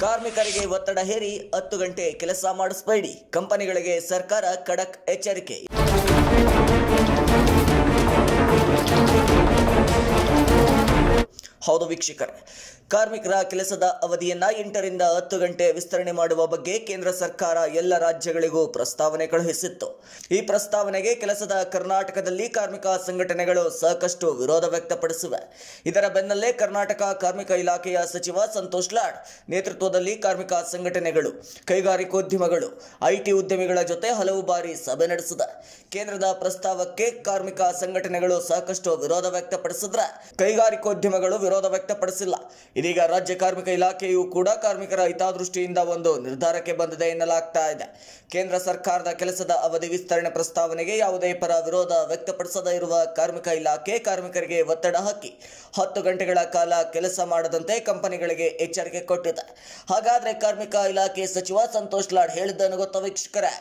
ಕಾರ್ಮಿಕರಿಗೆ ಒತ್ತಡ ಹೇರಿ 10 ಗಂಟೆ ಕೆಲಸ ಮಾಡಿಸಬೇಡಿ. ಕಂಪನಿಗಳಿಗೆ ಸರ್ಕಾರ ಖಡಕ್ ಎಚ್ಚರಿಕೆ. ಹೌದು ವೀಕ್ಷಕರೇ, ಕಾರ್ಮಿಕರ ಕೆಲಸದ ಅವಧಿಯನ್ನ 8 ರಿಂದ 10 ಗಂಟೆ ವಿಸ್ತರಣೆ ಮಾಡುವ ಬಗ್ಗೆ ಕೇಂದ್ರ ಸರ್ಕಾರ ಎಲ್ಲ ರಾಜ್ಯಗಳಿಗೂ ಪ್ರಸ್ತಾವನೆ ಕಳುಹಿಸಿತ್ತು. ಈ ಪ್ರಸ್ತಾವನೆಗೆ ಕೆಲಸದ ಕರ್ನಾಟಕದಲ್ಲಿ ಕಾರ್ಮಿಕ ಸಂಘಟನೆಗಳು ಸಾಕಷ್ಟು ವಿರೋಧ ವ್ಯಕ್ತಪಡಿಸಿವೆ. ಇದರ ಬೆನ್ನಲ್ಲೇ ಕರ್ನಾಟಕ ಕಾರ್ಮಿಕ ಇಲಾಖೆಯ ಸಚಿವ ಸಂತೋಷ್ ಲಾಡ್ ನೇತೃತ್ವದಲ್ಲಿ ಕಾರ್ಮಿಕ ಸಂಘಟನೆಗಳು, ಕೈಗಾರಿಕೋದ್ಯಮಗಳು, ಐಟಿ ಉದ್ಯಮಿಗಳ ಜೊತೆ ಹಲವು ಬಾರಿ ಸಭೆ ನಡೆಸಿದೆ. ಕೇಂದ್ರದ ಪ್ರಸ್ತಾವಕ್ಕೆ ಕಾರ್ಮಿಕ ಸಂಘಟನೆಗಳು ಸಾಕಷ್ಟು ವಿರೋಧ ವ್ಯಕ್ತಪಡಿಸಿದ್ರೆ ಕೈಗಾರಿಕೋದ್ಯಮಗಳು ವಿರೋಧ ವ್ಯಕ್ತಪಡಿಸಿಲ್ಲ. ಇದೀಗ ರಾಜ್ಯ ಕಾರ್ಮಿಕ ಇಲಾಖೆಯು ಕೂಡ ಕಾರ್ಮಿಕರ ಹಿತದೃಷ್ಟಿಯಿಂದ ಒಂದು ನಿರ್ಧಾರಕ್ಕೆ ಬಂದಿದೆ ಎನ್ನಲಾಗ್ತಾ ಇದೆ. ಕೇಂದ್ರ ಸರ್ಕಾರದ ಕೆಲಸದ ಅವಧಿ ವಿಸ್ತರಣೆ ಪ್ರಸ್ತಾವನೆಗೆ ಯಾವುದೇ ಪರ ವಿರೋಧ ವ್ಯಕ್ತಪಡಿಸದೇ ಇರುವ ಕಾರ್ಮಿಕ ಇಲಾಖೆ ಕಾರ್ಮಿಕರಿಗೆ ಒತ್ತಡ ಹಾಕಿ 10 ಗಂಟೆಗಳ ಕಾಲ ಕೆಲಸ ಮಾಡದಂತೆ ಕಂಪನಿಗಳಿಗೆ ಎಚ್ಚರಿಕೆ ಕೊಟ್ಟಿದೆ. ಹಾಗಾದ್ರೆ ಕಾರ್ಮಿಕ ಇಲಾಖೆ ಸಚಿವ ಸಂತೋಷ್ ಲಾಡ್ ಹೇಳಿದ್ದನ್ನು ಗೊತ್ತಾ ವೀಕ್ಷಕರೇ?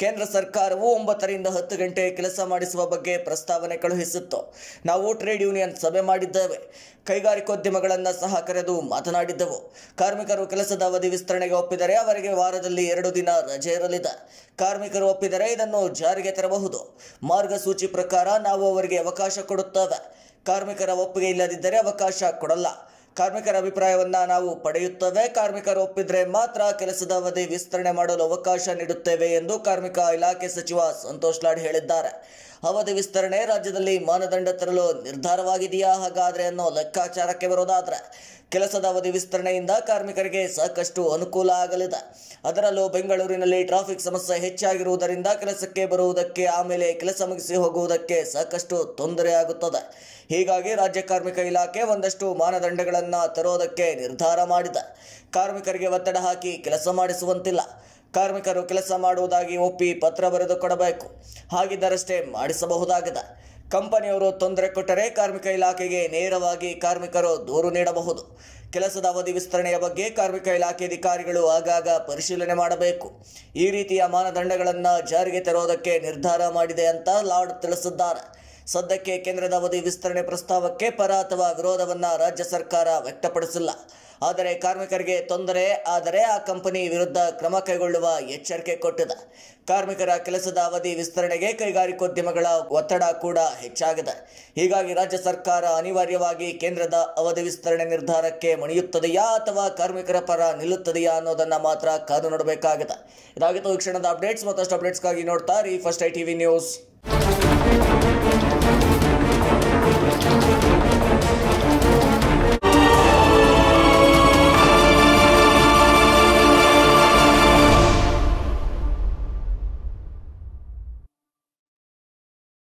ಕೇಂದ್ರ ಸರ್ಕಾರವು 9 ರಿಂದ 10 ಗಂಟೆ ಕೆಲಸ ಮಾಡಿಸುವ ಬಗ್ಗೆ ಪ್ರಸ್ತಾವನೆ ಕಳುಹಿಸಿತ್ತು. ನಾವು ಟ್ರೇಡ್ ಯೂನಿಯನ್ ಸಭೆ ಮಾಡಿದ್ದೇವೆ, ಕೈಗಾರಿಕೋದ್ಯಮಗಳನ್ನು ಸಹ ಕರೆದು ಮಾತನಾಡಿದ್ದೆವು. ಕಾರ್ಮಿಕರು ಕೆಲಸದ ಅವಧಿ ವಿಸ್ತರಣೆಗೆ ಒಪ್ಪಿದರೆ ಅವರಿಗೆ ವಾರದಲ್ಲಿ 2 ದಿನ ರಜೆ ಇರಲಿದೆ. ಕಾರ್ಮಿಕರು ಒಪ್ಪಿದರೆ ಇದನ್ನು ಜಾರಿಗೆ ತರಬಹುದು. ಮಾರ್ಗಸೂಚಿ ಪ್ರಕಾರ ನಾವು ಅವರಿಗೆ ಅವಕಾಶ ಕೊಡುತ್ತೇವೆ. ಕಾರ್ಮಿಕರ ಒಪ್ಪಿಗೆ ಇಲ್ಲದಿದ್ದರೆ ಅವಕಾಶ ಕೊಡಲ್ಲ. ಕಾರ್ಮಿಕರ ಅಭಿಪ್ರಾಯವನ್ನ ನಾವು ಪಡೆಯುತ್ತೇವೆ. ಕಾರ್ಮಿಕರು ಒಪ್ಪಿದ್ರೆ ಮಾತ್ರ ಕೆಲಸದ ಅವಧಿ ವಿಸ್ತರಣೆ ಮಾಡಲು ಅವಕಾಶ ನೀಡುತ್ತೇವೆ ಎಂದು ಕಾರ್ಮಿಕ ಇಲಾಖೆ ಸಚಿವ ಸಂತೋಷ್ ಲಾಡ್ ಹೇಳಿದ್ದಾರೆ. ಅವಧಿ ವಿಸ್ತರಣೆ ರಾಜ್ಯದಲ್ಲಿ ಮಾನದಂಡ ತರಲು ನಿರ್ಧಾರವಾಗಿದೆಯಾ ಹಾಗಾದ್ರೆ ಅನ್ನೋ ಲೆಕ್ಕಾಚಾರಕ್ಕೆ ಬರೋದಾದ್ರೆ ಕೆಲಸದ ಅವಧಿ ವಿಸ್ತರಣೆಯಿಂದ ಕಾರ್ಮಿಕರಿಗೆ ಸಾಕಷ್ಟು ಅನುಕೂಲ ಆಗಲಿದೆ. ಅದರಲ್ಲೂ ಬೆಂಗಳೂರಿನಲ್ಲಿ ಟ್ರಾಫಿಕ್ ಸಮಸ್ಯೆ ಹೆಚ್ಚಾಗಿರುವುದರಿಂದ ಕೆಲಸಕ್ಕೆ ಬರುವುದಕ್ಕೆ ಆಮೇಲೆ ಕೆಲಸ ಮುಗಿಸಿ ಹೋಗುವುದಕ್ಕೆ ಸಾಕಷ್ಟು ತೊಂದರೆ ಆಗುತ್ತದೆ. ಹೀಗಾಗಿ ರಾಜ್ಯ ಕಾರ್ಮಿಕ ಇಲಾಖೆ ಒಂದಷ್ಟು ಮಾನದಂಡಗಳನ್ನು ತರೋದಕ್ಕೆ ನಿರ್ಧಾರ ಮಾಡಿದೆ. ಕಾರ್ಮಿಕರಿಗೆ ಒತ್ತಡ ಹಾಕಿ ಕೆಲಸ ಮಾಡಿಸುವಂತಿಲ್ಲ. ಕಾರ್ಮಿಕರು ಕೆಲಸ ಮಾಡುವುದಾಗಿ ಒಪ್ಪಿ ಪತ್ರ ಬರೆದು ಕೊಡಬೇಕು. ಹಾಗಿದ್ದರಷ್ಟೇ ಮಾಡಿಸಬಹುದಾಗಿದೆ. ಕಂಪನಿಯವರು ತೊಂದರೆ ಕೊಟ್ಟರೆ ಕಾರ್ಮಿಕ ಇಲಾಖೆಗೆ ನೇರವಾಗಿ ಕಾರ್ಮಿಕರು ದೂರು ನೀಡಬಹುದು. ಕೆಲಸದ ಅವಧಿ ವಿಸ್ತರಣೆಯ ಬಗ್ಗೆ ಕಾರ್ಮಿಕ ಇಲಾಖೆ ಅಧಿಕಾರಿಗಳು ಆಗಾಗ ಪರಿಶೀಲನೆ ಮಾಡಬೇಕು. ಈ ರೀತಿಯ ಮಾನದಂಡಗಳನ್ನು ಜಾರಿಗೆ ತರೋದಕ್ಕೆ ನಿರ್ಧಾರ ಮಾಡಿದೆ ಅಂತ ಲಾಡ್ ತಿಳಿಸಿದ್ದಾರೆ. ಸದ್ಯಕ್ಕೆ ಕೇಂದ್ರದ ಅವಧಿ ವಿಸ್ತರಣೆ ಪ್ರಸ್ತಾವಕ್ಕೆ ಪರ ಅಥವಾ ವಿರೋಧವನ್ನು ರಾಜ್ಯ ಸರ್ಕಾರ ವ್ಯಕ್ತಪಡಿಸಿಲ್ಲ. ಆದರೆ ಕಾರ್ಮಿಕರಿಗೆ ತೊಂದರೆ ಆದರೆ ಆ ಕಂಪನಿ ವಿರುದ್ಧ ಕ್ರಮ ಕೈಗೊಳ್ಳುವ ಎಚ್ಚರಿಕೆ ಕೊಟ್ಟಿದೆ. ಕಾರ್ಮಿಕರ ಕೆಲಸದ ಅವಧಿ ವಿಸ್ತರಣೆಗೆ ಕೈಗಾರಿಕೋದ್ಯಮಗಳ ಒತ್ತಡ ಕೂಡ ಹೆಚ್ಚಾಗಿದೆ. ಹೀಗಾಗಿ ರಾಜ್ಯ ಸರ್ಕಾರ ಅನಿವಾರ್ಯವಾಗಿ ಕೇಂದ್ರದ ಅವಧಿ ವಿಸ್ತರಣೆ ನಿರ್ಧಾರಕ್ಕೆ ಮಣಿಯುತ್ತದೆಯಾ ಅಥವಾ ಕಾರ್ಮಿಕರ ಪರ ನಿಲ್ಲುತ್ತದೆಯಾ ಅನ್ನೋದನ್ನ ಮಾತ್ರ ಕಾದು ನೋಡಬೇಕಾಗಿದೆ. ಇದಾಗಿತ್ತು ಈ ಕ್ಷಣದ ಅಪ್ಡೇಟ್ಸ್. ಮತ್ತಷ್ಟು ಅಪ್ಡೇಟ್ಸ್ಗಾಗಿ ನೋಡ್ತಾ ಇರಿ ಫಸ್ಟ್ ಐ ಟಿವಿ ನ್ಯೂಸ್.